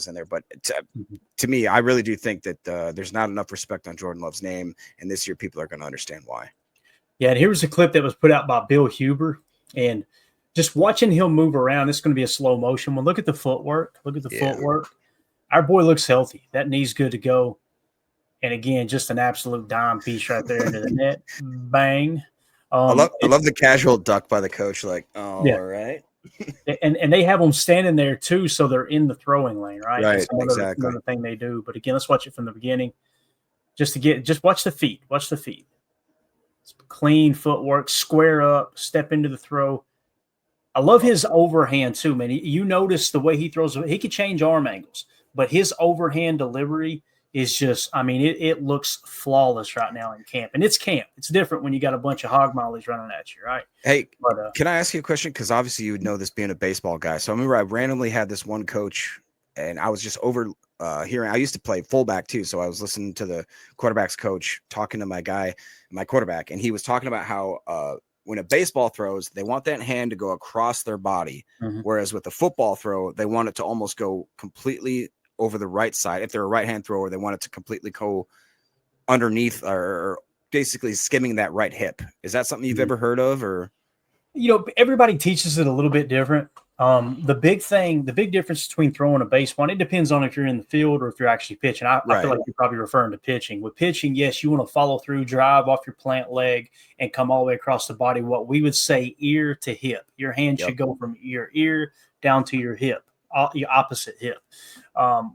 in there. But to me, I really do think that there's not enough respect on Jordan Love's name, and this year people are going to understand why. Yeah, and here was a clip that was put out by Bill Huber, and just watching him move around, it's going to be a slow motion one. Look at the footwork. Look at the footwork. Our boy looks healthy. That knee's good to go. And again, just an absolute dime piece right there into the net. Bang. I love the casual duck by the coach. Like, all right. And they have them standing there too, so they're in the throwing lane, right? Right, That's another thing they do. But again, let's watch it from the beginning. Just watch the feet. Watch the feet. Clean footwork, square up, step into the throw. I love his overhand too, man. You notice the way he throws. He could change arm angles, but his overhand delivery is just, I mean, it looks flawless right now in camp. And it's camp. It's different when you got a bunch of hog mollies running at you, right? Hey, can I ask you a question? Because obviously you would know this being a baseball guy. So I remember I randomly had this one coach, and I was just over hearing. I used to play fullback too, so I was listening to the quarterback's coach talking to my quarterback, and he was talking about how when a baseball throws, they want that hand to go across their body, whereas with a football throw, they want it to almost go completely over the right side. If they're a right-hand thrower, they want it to completely go underneath or basically skimming that right hip. Is that something you've ever heard of? Or everybody teaches it a little bit different. The big difference between throwing a baseball, it depends on if you're in the field or if you're actually pitching. I feel like you're probably referring to pitching. With pitching, yes, you want to follow through, drive off your plant leg, and come all the way across the body. What we would say ear to hip. Your hand should go from your ear down to your hip, your opposite hip.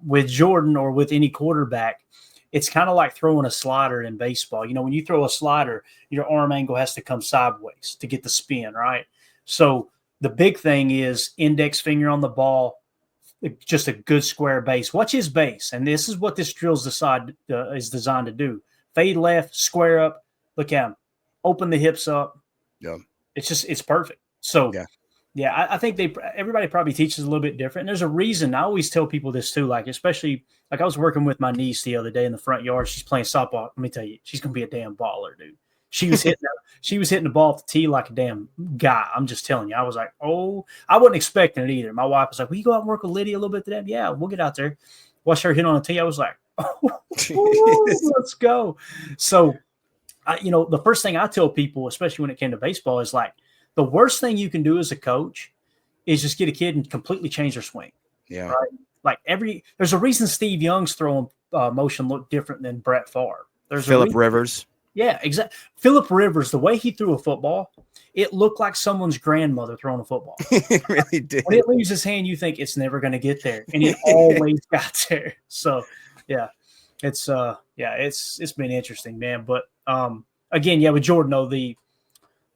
With Jordan or with any quarterback, it's kind of like throwing a slider in baseball. When you throw a slider, your arm angle has to come sideways to get the spin, right? So the big thing is index finger on the ball, just a good square base. Watch his base, and this is what this drill is designed to do. Fade left, square up, look at him, open the hips up. Yeah, it's perfect. So yeah, I think everybody probably teaches a little bit different. And there's a reason. I always tell people this too, especially I was working with my niece the other day in the front yard. She's playing softball. Let me tell you, she's gonna be a damn baller, dude. She was hitting the ball off the tee like a damn guy. I'm just telling you. I was like, oh, I wasn't expecting it either. My wife was like, will you go out and work with Lydia a little bit today? Yeah, we'll get out there. Watch her hit on a tee. I was like, oh, let's go. So, the first thing I tell people, especially when it came to baseball, is the worst thing you can do as a coach is just get a kid and completely change their swing. Yeah. Right. There's a reason Steve Young's throwing motion looked different than Brett Favre. There's Phillip Rivers. Yeah, exactly. Phillip Rivers, the way he threw a football, it looked like someone's grandmother throwing a football. It really did. When it leaves his hand, you think it's never going to get there, and it always got there. So, yeah, it's been interesting, man. But again, with Jordan,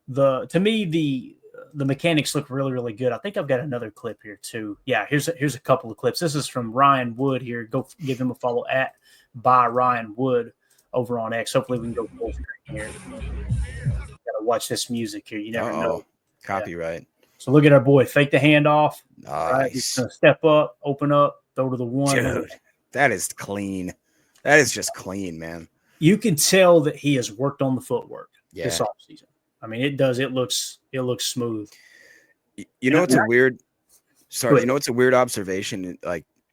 though, to me the mechanics look really, really good. I think I've got another clip here too. Yeah, here's a couple of clips. This is from Ryan Wood here. Go give him a follow at by Ryan Wood over on X. Hopefully we can go full screen here. Gotta watch this music here. You never know. Copyright. Yeah. So look at our boy. Fake the handoff. Nice. Right? He's gonna step up, open up, throw to the one. Dude, that is clean. That is just clean, man. You can tell that he has worked on the footwork this offseason. I mean, it does. It looks smooth. You know, it's a weird observation.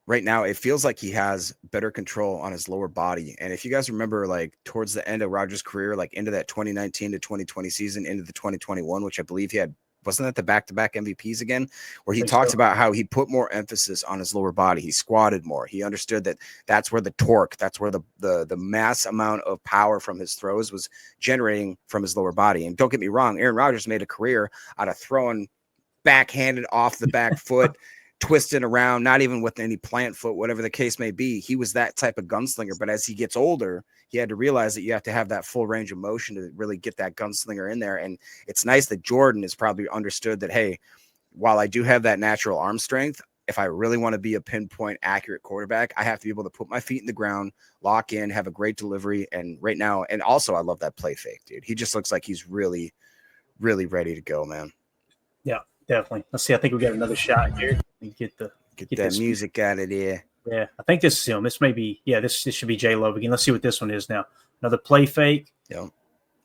Right now, it feels like he has better control on his lower body. And if you guys remember, towards the end of Rodgers' career, into that 2019 to 2020 season, into the 2021, which I believe he had, wasn't that the back-to-back MVPs again, where he talks about how he put more emphasis on his lower body. He squatted more. He understood that that's where the torque, that's where the mass amount of power from his throws was generating from his lower body. And don't get me wrong, Aaron Rodgers made a career out of throwing backhanded off the back foot, twisting around, not even with any plant foot, whatever the case may be. He was that type of gunslinger. But as he gets older, he had to realize that you have to have that full range of motion to really get that gunslinger in there. And it's nice that Jordan has probably understood that, hey, while I do have that natural arm strength, if I really want to be a pinpoint accurate quarterback, I have to be able to put my feet in the ground, lock in, have a great delivery. And right now, and also I love that play fake, dude. He just looks like he's really, really ready to go, man. Yeah, definitely. Let's see. I think we got another shot here. Get that music out of there. Yeah, I think this is him. This may be, this should be J Love again. Let's see what this one is now. Another play fake. Yeah.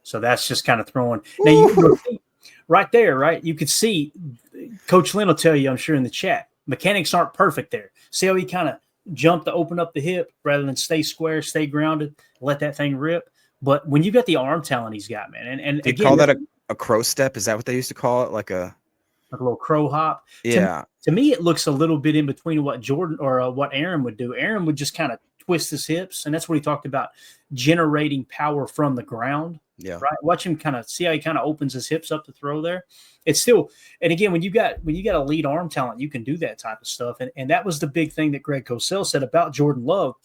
So that's just kind of throwing. Now you can see right there, right? You could see Coach Lynn will tell you, I'm sure in the chat, mechanics aren't perfect there. See how he kind of jump to open up the hip rather than stay square, stay grounded, let that thing rip. But when you got the arm talent he's got, man, and Do you again, call that a crow step? Is that what they used to call it? Like a little crow hop. Yeah. To me, it looks a little bit in between what Jordan or what Aaron would do. Aaron would just kind of twist his hips, and that's what he talked about, generating power from the ground. Yeah. Right. Watch him kind of see how he kind of opens his hips up to throw there. It's still, and again, when you got elite arm talent, you can do that type of stuff. And that was the big thing that Greg Cosell said about Jordan Love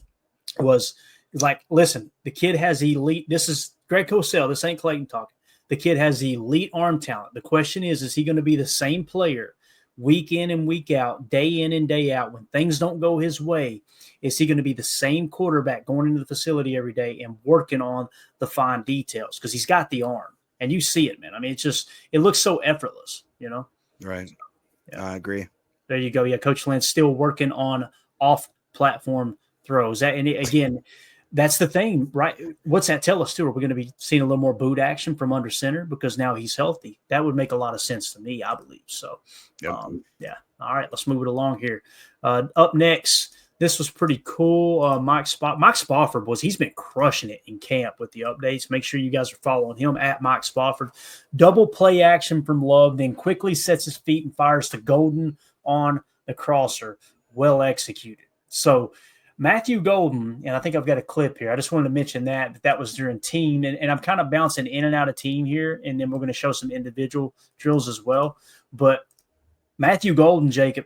was like, listen, the kid has elite. This is Greg Cosell. This ain't Clayton talking. The kid has elite arm talent. The question is he going to be the same player week in and week out, day in and day out, when things don't go his way? Is he going to be the same quarterback going into the facility every day and working on the fine details? Because he's got the arm, and you see it, man. I mean, it looks so effortless, you know? Right. Yeah. I agree. There you go. Yeah, Coach Lynn's still working on off-platform throws. And again, that's the thing, right? What's that tell us, too? Are we going to be seeing a little more boot action from under center because now he's healthy? That would make a lot of sense to me, I believe. So, Yep. yeah. All right, let's move it along here. Up next, this was pretty cool. Mike Spofford, he's been crushing it in camp with the updates. Make sure you guys are following him at Mike Spofford. Double play action from Love, then quickly sets his feet and fires to Golden on the crosser. Well executed. So Matthew Golden, and I think I've got a clip here. I just wanted to mention that was during team, and I'm kind of bouncing in and out of team here, and then we're going to show some individual drills as well. But Matthew Golden, Jacob,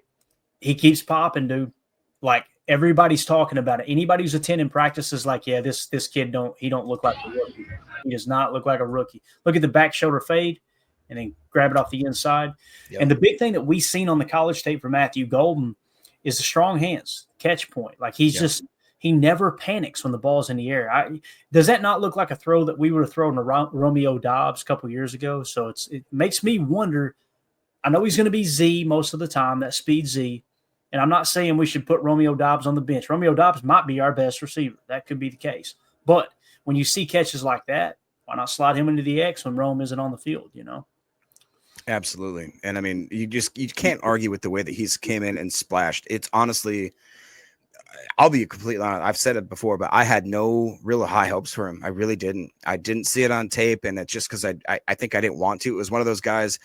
he keeps popping, dude. Like, everybody's talking about it. Anybody who's attending practice is like, yeah, this kid don't look like a rookie. He does not look like a rookie. Look at the back shoulder fade and then grab it off the inside. Yep. And the big thing that we've seen on the college tape for Matthew Golden is the strong hands, catch point. Like, he's he never panics when the ball's in the air. Does that not look like a throw that we would have thrown to Romeo Doubs a couple years ago? So it makes me wonder. I know he's going to be Z most of the time, that speed Z. And I'm not saying we should put Romeo Doubs on the bench. Romeo Doubs might be our best receiver. That could be the case. But when you see catches like that, why not slide him into the X when Rome isn't on the field, you know? Absolutely. And I mean, you can't argue with the way that he's came in and splashed. It's honestly, I'll be completely honest. I've said it before, but I had no real high hopes for him. I really didn't. I didn't see it on tape. And it's just because I think I didn't want to. It was one of those guys.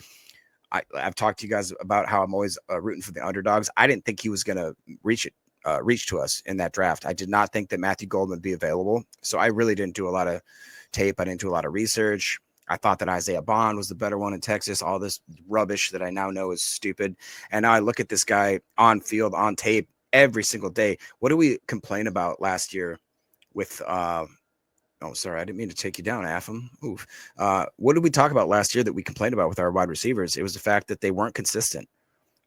I've talked to you guys about how I'm always rooting for the underdogs. I didn't think he was going to reach to us in that draft. I did not think that Matthew Golden would be available. So I really didn't do a lot of tape. I didn't do a lot of research. I thought that Isaiah Bond was the better one in Texas. All this rubbish that I now know is stupid. And now I look at this guy on field, on tape every single day. What do we complain about last year with oh, sorry, I didn't mean to take you down, Affam. Oof. What did we talk about last year that we complained about with our wide receivers? It was the fact that they weren't consistent.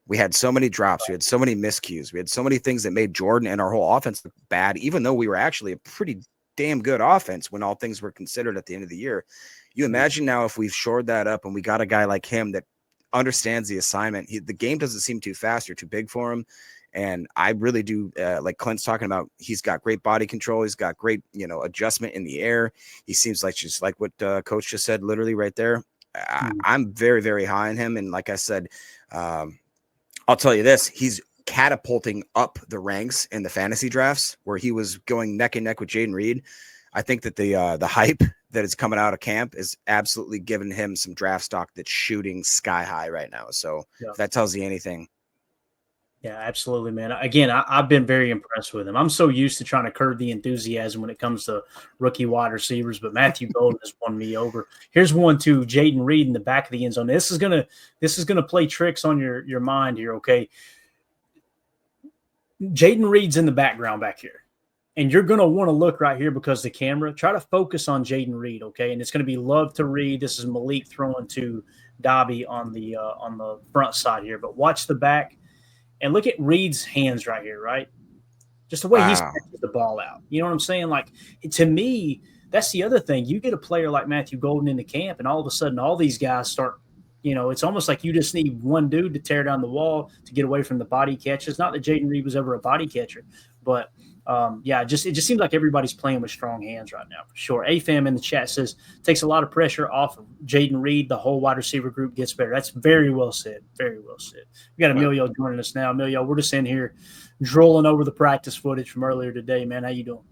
We had so many drops. We had so many miscues. We had so many things that made Jordan and our whole offense look bad, even though we were actually a pretty damn good offense when all things were considered at the end of the year. You imagine now if we've shored that up and we got a guy like him that understands the assignment. The game doesn't seem too fast or too big for him. And I really do, like Clint's talking about, he's got great body control. He's got great, adjustment in the air. He seems like just like what Coach just said, literally right there. I'm very, very high on him. And like I said, I'll tell you this, he's catapulting up the ranks in the fantasy drafts where he was going neck and neck with Jaden Reed. I think that the hype that is coming out of camp is absolutely giving him some draft stock that's shooting sky high right now. So if that tells you anything. Yeah, absolutely, man. Again, I've been very impressed with him. I'm so used to trying to curb the enthusiasm when it comes to rookie wide receivers, but Matthew Golden has won me over. Here's one too, Jaden Reed in the back of the end zone. This is gonna play tricks on your mind here, okay? Jaden Reed's in the background back here. And you're going to want to look right here because the camera, try to focus on Jaden Reed, okay? And it's going to be Love to Reed. This is Malik throwing to Dobby on the front side here. But watch the back and look at Reed's hands right here, right? Just the way he's catching the ball out. You know what I'm saying? Like, to me, that's the other thing. You get a player like Matthew Golden into camp, and all of a sudden all these guys start, It's almost like you just need one dude to tear down the wall to get away from the body catches. Not that Jaden Reed was ever a body catcher, but it just seems like everybody's playing with strong hands right now, for sure. AFAM in the chat says takes a lot of pressure off of Jaden Reed. The whole wide receiver group gets better. That's very well said. Very well said. We got Emilio joining us now. Emilio, we're just in here drooling over the practice footage from earlier today, man. How you doing?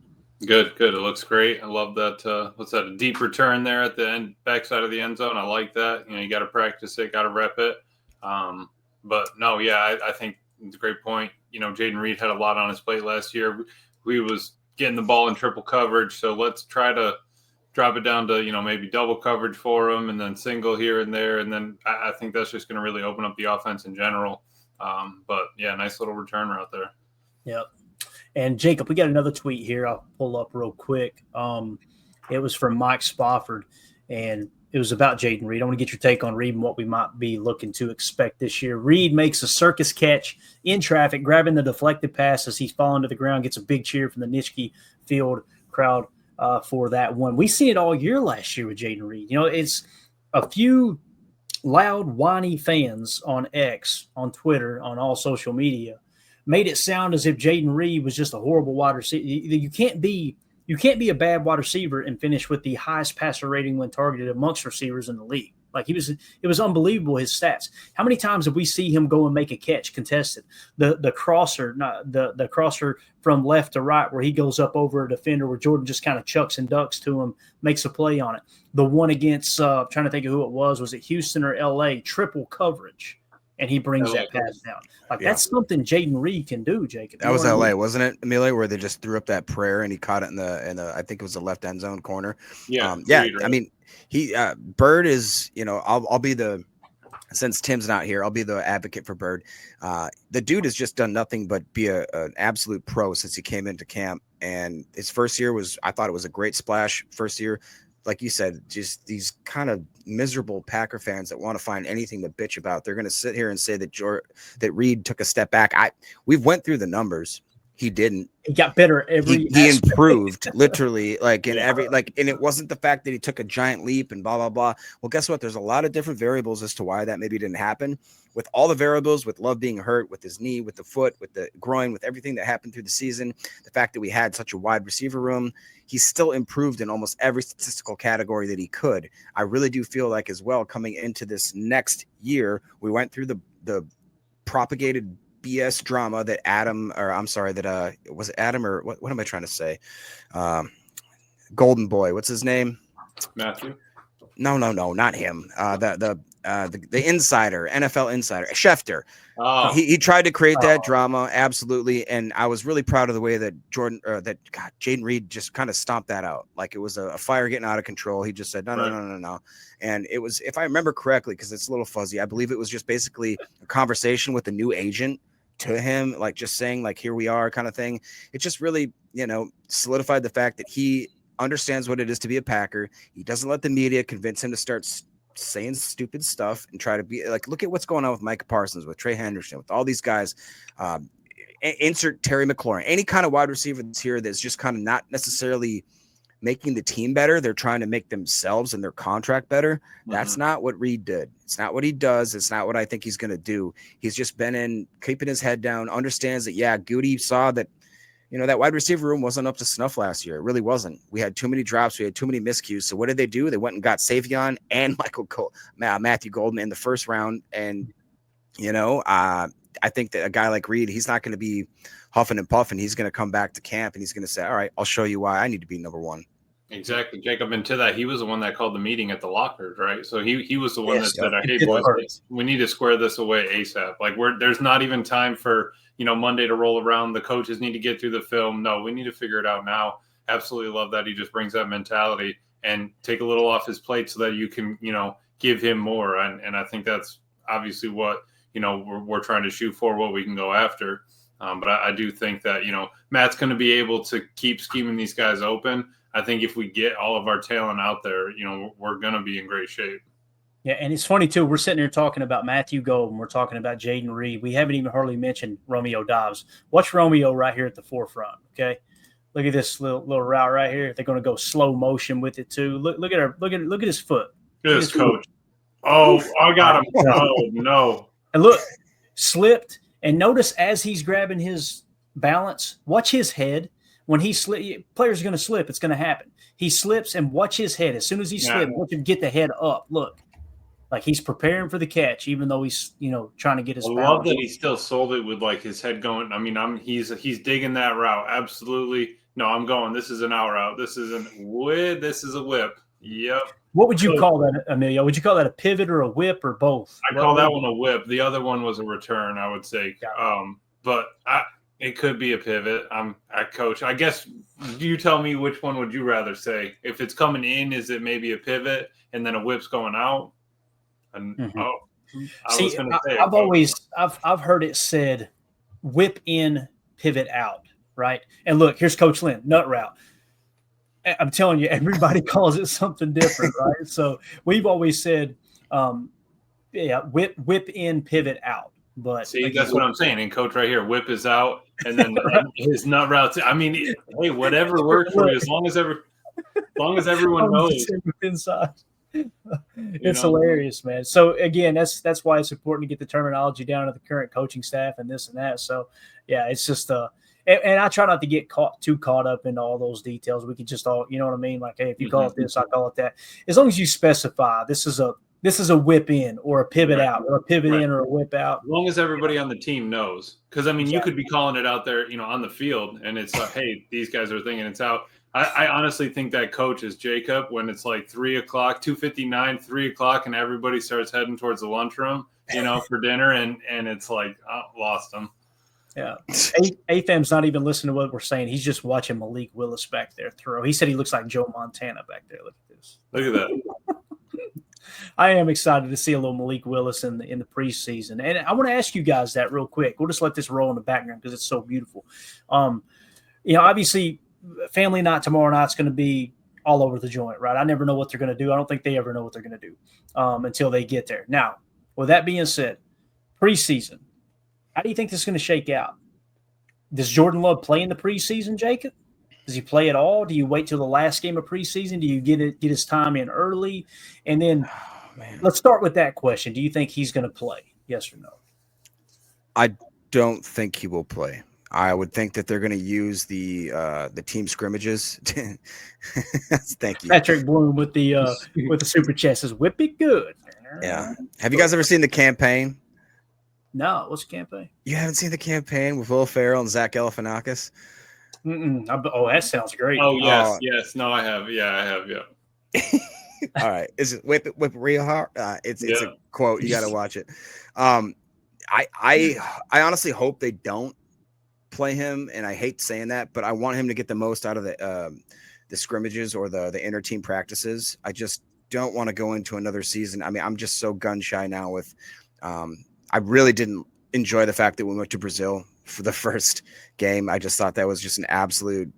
Good. It looks great. I love that. What's that? A deep return there at the end, backside of the end zone. I like that. You got to practice it, got to rep it. But no, yeah, I think it's a great point. Jaden Reed had a lot on his plate last year. We was getting the ball in triple coverage, so let's try to drop it down to maybe double coverage for him, and then single here and there, and then I think that's just going to really open up the offense in general. But yeah, nice little return route there. Yep. And Jacob, we got another tweet here. I'll pull up real quick. It was from Mike Spofford, and it was about Jaden Reed. I want to get your take on Reed and what we might be looking to expect this year. Reed makes a circus catch in traffic, grabbing the deflected pass as he's falling to the ground, gets a big cheer from the Nitschke Field crowd for that one. We've seen it all year last year with Jaden Reed. It's a few loud, whiny fans on X, on Twitter, on all social media made it sound as if Jaden Reed was just a horrible wide receiver. You can't be a bad wide receiver and finish with the highest passer rating when targeted amongst receivers in the league. Like it was unbelievable, his stats. How many times did we see him go and make a catch contested? The crosser, the crosser from left to right where he goes up over a defender where Jordan just kind of chucks and ducks to him, makes a play on it. The one against, trying to think of who it was it Houston or LA, triple coverage. And he brings that pass down. That's something Jaden Reed can do, Jacob. That was LA, wasn't it, Amelia, where they just threw up that prayer and he caught it in the I think it was the left end zone corner. Yeah. Right. I mean, he Bird is, I'll be since Tim's not here, I'll be the advocate for Bird. The dude has just done nothing but be an absolute pro since he came into camp. And his first year I thought it was a great splash first year. Like you said, just these kind of miserable Packer fans that want to find anything to bitch about. They're going to sit here and say that Reed took a step back. We've went through the numbers. He didn't. He got better every. He improved literally, and it wasn't the fact that he took a giant leap and blah blah blah. Well, guess what? There's a lot of different variables as to why that maybe didn't happen. With all the variables, with Love being hurt, with his knee, with the foot, with the groin, with everything that happened through the season, the fact that we had such a wide receiver room, he still improved in almost every statistical category that he could. I really do feel like as well coming into this next year, we went through the propagated BS drama that was it Adam or what am I trying to say? Golden Boy, what's his name? Matthew. No, not him. The insider, NFL insider, Schefter. Oh. He tried to create that drama, absolutely, and I was really proud of the way that Jaden Reed just kind of stomped that out, like it was a fire getting out of control. He just said no, and it was, if I remember correctly, because it's a little fuzzy, I believe it was just basically a conversation with the new agent to him, like just saying like here we are kind of thing. It just really solidified the fact that he understands what it is to be a Packer. He doesn't let the media convince him to start saying stupid stuff and try to be like, look at what's going on with Micah Parsons, with Trey Henderson, with all these guys. Insert Terry McLaurin, any kind of wide receiver that's here that's just kind of not necessarily making the team better. They're trying to make themselves and their contract better. That's not what Reed did. It's not what he does. It's not what I think he's going to do. He's just been in, keeping his head down, understands that, yeah, Goody saw that, that wide receiver room wasn't up to snuff last year. It really wasn't. We had too many drops. We had too many miscues. So what did they do? They went and got Savion and Matthew Golden in the first round. And, I think that a guy like Reed, he's not going to be huffing and puffing. He's going to come back to camp and he's going to say, all right, I'll show you why I need to be number one. Exactly, Jacob. And to that, he was the one that called the meeting at the lockers, right? So he was the one that said, hey, boys, we need to square this away ASAP. Like there's not even time for, Monday to roll around. The coaches need to get through the film. No, we need to figure it out now. Absolutely love that. He just brings that mentality and take a little off his plate so that you can, give him more. And I think that's obviously what, we're trying to shoot for, what we can go after. But I do think that, Matt's going to be able to keep scheming these guys open. I think if we get all of our talent out there, we're going to be in great shape. Yeah, and it's funny, too. We're sitting here talking about Matthew Golden. We're talking about Jaden Reed. We haven't even hardly mentioned Romeo Dobbs. Watch Romeo right here at the forefront, okay? Look at this little route right here. They're going to go slow motion with it, too. Look at his foot. Look at his coach. Oh, I got him. Oh, no. And look, slipped. And notice as he's grabbing his balance, watch his head. When he players are going to slip. It's going to happen. He slips and watch his head. As soon as he slips, watch him get the head up. Look, like he's preparing for the catch, even though he's trying to get his. I love that he still sold it with like his head going. I mean, he's digging that route. Absolutely. No, I'm going. This is an out route. This isn't whip. This is a whip. Yep. What would you call that, Emilio? Would you call that a pivot or a whip or both? I call that one a whip. The other one was a return, I would say. But it could be a pivot. Coach. I guess you tell me which one would you rather say? If it's coming in, is it maybe a pivot and then a whip's going out? And I've heard it said whip in, pivot out, right? And look, here's Coach Lynn, nut route. I'm telling you, everybody calls it something different, right? So we've always said, whip in, pivot out. But see, that's what I'm saying. And Coach right here, whip is out, and then his nut route. I mean, hey, whatever works for you, as long as everyone knows. Inside. It's hilarious, man. So again, that's why it's important to get the terminology down to the current coaching staff and this and that. So yeah, it's just and I try not to get too caught up into all those details. We could just all, you know what I mean? Like, hey, if you call it this, I call it that. As long as you specify this is a whip in or a pivot out or a pivot in or a whip out. As long as everybody on the team knows. Because, I mean, you could be calling it out there, on the field, and it's like, hey, these guys are thinking it's out. I honestly think that coach is Jacob when it's like 3 o'clock, 2:59, 3 o'clock, and everybody starts heading towards the lunchroom, for dinner, and it's like, lost them. Yeah. AFAM's not even listening to what we're saying. He's just watching Malik Willis back there throw. He said he looks like Joe Montana back there. Look at this. Look at that. I am excited to see a little Malik Willis in the preseason. And I want to ask you guys that real quick. We'll just let this roll in the background because it's so beautiful. Obviously, family night tomorrow night's going to be all over the joint, right? I never know what they're going to do. I don't think they ever know what they're going to do until they get there. Now, with that being said, preseason, how do you think this is going to shake out? Does Jordan Love play in the preseason, Jacob? Does he play at all? Do you wait till the last game of preseason? Do you get his time in early? And then let's start with that question. Do you think he's going to play? Yes or no? I don't think he will play. I would think that they're going to use the team scrimmages. Thank you, Patrick Bloom with the super chat says, "Whip it good." Yeah. Have you guys ever seen the campaign? No. What's the campaign? You haven't seen the campaign with Will Ferrell and Zach Galifianakis? Oh, that sounds great. Oh yes. No, I have. Yeah, I have. Yeah. All right. Is it whip real hard? It's a quote. You got to watch it. I honestly hope they don't play him, and I hate saying that, but I want him to get the most out of the scrimmages or the inter team practices. I just don't want to go into another season. I mean, I'm just so gun shy now with. I really didn't enjoy the fact that we went to Brazil for the first game. I just thought that was just an absolute.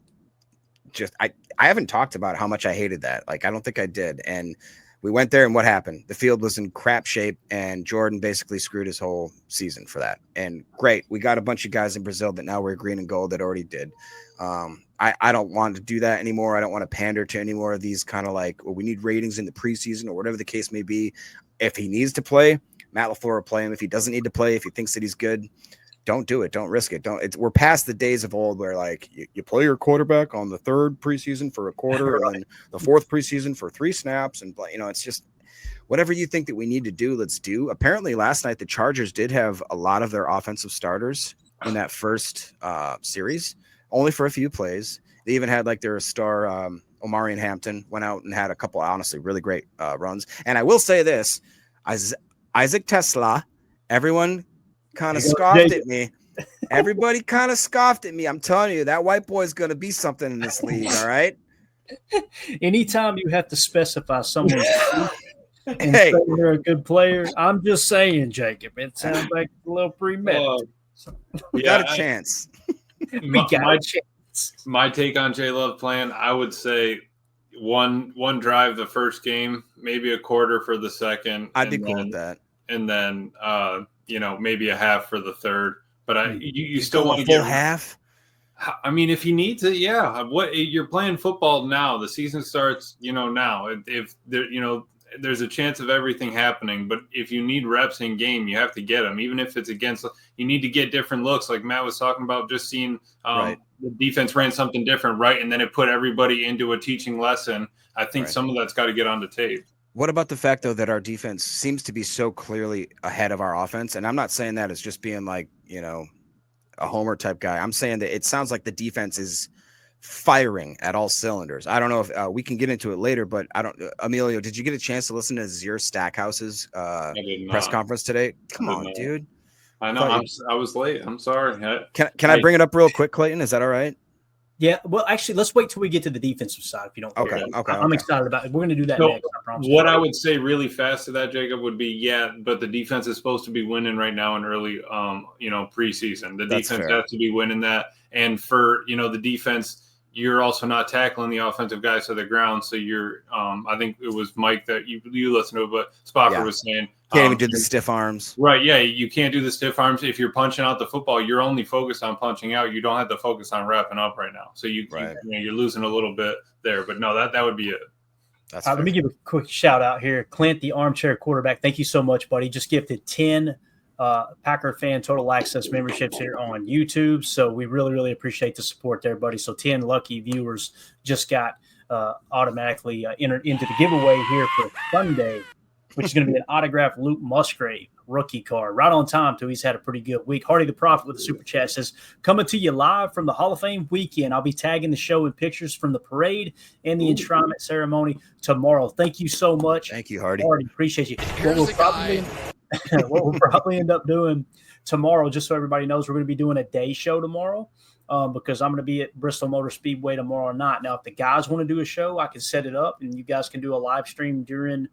I haven't talked about how much I hated that. Like, I don't think I did. And we went there, and what happened? The field was in crap shape, and Jordan basically screwed his whole season for that. And great, we got a bunch of guys in Brazil that now wear green and gold that already did. I don't want to do that anymore. I don't want to pander to any more of these kind of like, well, we need ratings in the preseason or whatever the case may be. If he needs to play, Matt LaFleur will play him. If he doesn't need to play, if he thinks that he's good, don't do it. Don't risk it. We're past the days of old where like you play your quarterback on the third preseason for a quarter and then the fourth preseason for 3 snaps. And, it's just whatever you think that we need to do, let's do. Apparently last night, the Chargers did have a lot of their offensive starters in that first series, only for a few plays. They even had like their star Omarion Hampton went out and had a couple, honestly, really great runs. And I will say this, Isaac Tesla, everyone kind of scoffed at me. Everybody kind of scoffed at me. I'm telling you, that white boy is going to be something in this league. All right. Anytime you have to specify someone and say they're a good player, I'm just saying, Jacob, it sounds like a little premeditated. We got a chance. My take on J Love playing, I would say one drive the first game, maybe a quarter for the second. I'd be cool with that. And then maybe a half for the third. But you still want to get half. I mean, if he needs it, yeah. What you're playing football now, the season starts, now. If there, there's a chance of everything happening. But if you need reps in game, you have to get them, even if it's against. You need to get different looks, like Matt was talking about. Just seeing the defense ran something different, right, and then it put everybody into a teaching lesson. I think some of that's got to get on the tape. What about the fact, though, that our defense seems to be so clearly ahead of our offense? And I'm not saying that as just being like, a homer type guy. I'm saying that it sounds like the defense is firing at all cylinders. I don't know if we can get into it later, but Emilio, did you get a chance to listen to Zier Stackhouse's press conference today? Come on, dude. I know. I was late. I'm sorry. Can I bring it up real quick, Clayton? Is that all right? Yeah, well, actually, let's wait till we get to the defensive side. If you don't care. Okay. I'm excited about it. We're going to do that next. I promise. What I would say really fast to that, Jacob, would be but the defense is supposed to be winning right now in early, preseason. The defense has to be winning that, and for the defense, you're also not tackling the offensive guys to the ground. So you're, I think it was Mike that you listened to, but Spocker was saying. Can't even do the stiff arms. Right, yeah, you can't do the stiff arms. If you're punching out the football, you're only focused on punching out. You don't have to focus on wrapping up right now. So you're losing a little bit there. But no, that would be it. Let me give a quick shout out here. Clint, the armchair quarterback, thank you so much, buddy. Just gifted 10 Packer fan total access memberships here on YouTube. So we really, really appreciate the support there, buddy. So 10 lucky viewers just got automatically entered into the giveaway here for Sunday, which is going to be an autographed Luke Musgrave rookie card. Right on time, too. He's had a pretty good week. Hardy the Prophet with the super chat says, coming to you live from the Hall of Fame weekend. I'll be tagging the show with pictures from the parade and the enshrinement ceremony tomorrow. Thank you so much. Thank you, Hardy. Hardy, appreciate you. What we'll probably end up doing tomorrow, just so everybody knows, we're going to be doing a day show tomorrow. Because I'm going to be at Bristol Motor Speedway tomorrow night. Now, if the guys want to do a show, I can set it up, and you guys can do a live stream during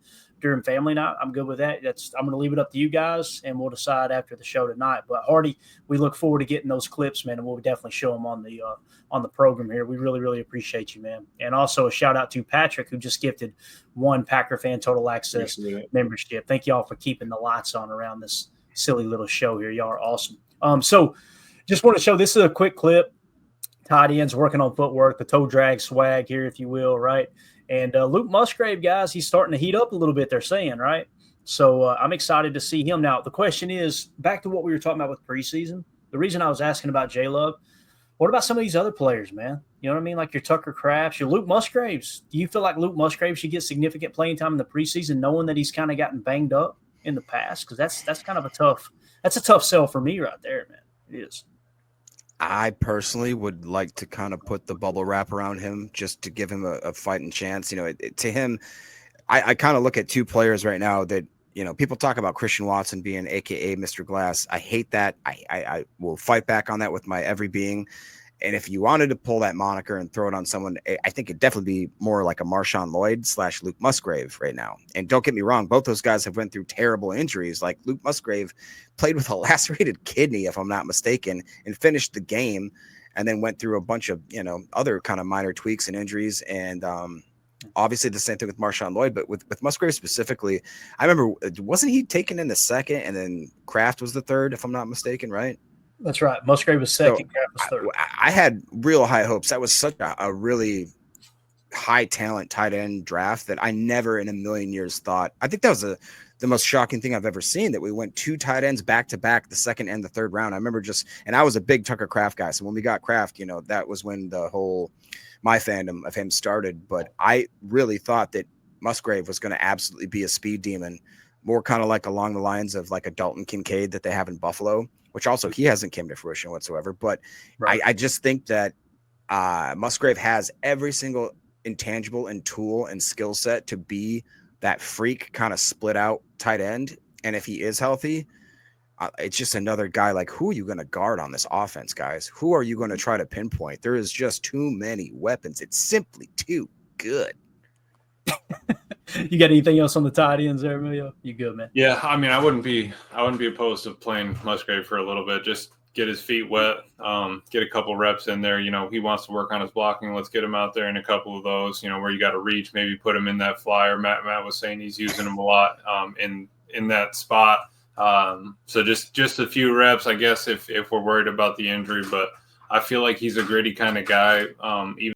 family night. I'm good with that. I'm going to leave it up to you guys, and we'll decide after the show tonight. But Hardy, we look forward to getting those clips, man, and we'll definitely show them on the program here. We really, really appreciate you, man. And also a shout out to Patrick, who just gifted 1 Packer fan total access membership. Thank y'all for keeping the lights on around this silly little show here. Y'all are awesome. So just want to show, this is a quick clip. Tight ends working on footwork, the toe drag swag here, if you will, right? And Luke Musgrave, guys, he's starting to heat up a little bit, they're saying, right? So I'm excited to see him. Now, the question is, back to what we were talking about with preseason, the reason I was asking about J-Love, what about some of these other players, man? You know what I mean? Like your Tucker Crafts, your Luke Musgraves. Do you feel like Luke Musgraves should get significant playing time in the preseason, knowing that he's kind of gotten banged up in the past? Because that's kind of a tough sell for me right there, man. It is. I personally would like to kind of put the bubble wrap around him just to give him a fighting chance. To him, I kind of look at 2 players right now that, people talk about Christian Watson being AKA Mr. Glass. I hate that. I will fight back on that with my every being. And if you wanted to pull that moniker and throw it on someone, I think it'd definitely be more like a Marshawn Lloyd / Luke Musgrave right now. And don't get me wrong, both those guys have went through terrible injuries. Like Luke Musgrave played with a lacerated kidney, if I'm not mistaken, and finished the game, and then went through a bunch of, other kind of minor tweaks and injuries. And obviously the same thing with Marshawn Lloyd, but with Musgrave specifically, I remember, wasn't he taken in the second and then Kraft was the third, if I'm not mistaken, right? That's right. Musgrave was second. Kraft was third. I had real high hopes. That was such a really high talent tight end draft that I never in a million years thought. I think that was the most shocking thing I've ever seen, that we went 2 tight ends back to back, the second and the third round. I remember and I was a big Tucker Kraft guy. So when we got Kraft, that was when my fandom of him started. But I really thought that Musgrave was going to absolutely be a speed demon, more kind of like along the lines of like a Dalton Kincaid that they have in Buffalo, which also he hasn't came to fruition whatsoever. But I just think that Musgrave has every single intangible and tool and skill set to be that freak kind of split out tight end. And if he is healthy, it's just another guy. Like, who are you going to guard on this offense, guys? Who are you going to try to pinpoint? There is just too many weapons. It's simply too good. You got anything else on the tight ends there, Emilio? You good, man? Yeah, I mean, I wouldn't be opposed to playing Musgrave for a little bit. Just get his feet wet, get a couple reps in there. He wants to work on his blocking. Let's get him out there in a couple of those. Where you got to reach, maybe put him in that flyer. Matt was saying he's using him a lot in that spot. So just a few reps, I guess, if we're worried about the injury. But I feel like he's a gritty kind of guy. Even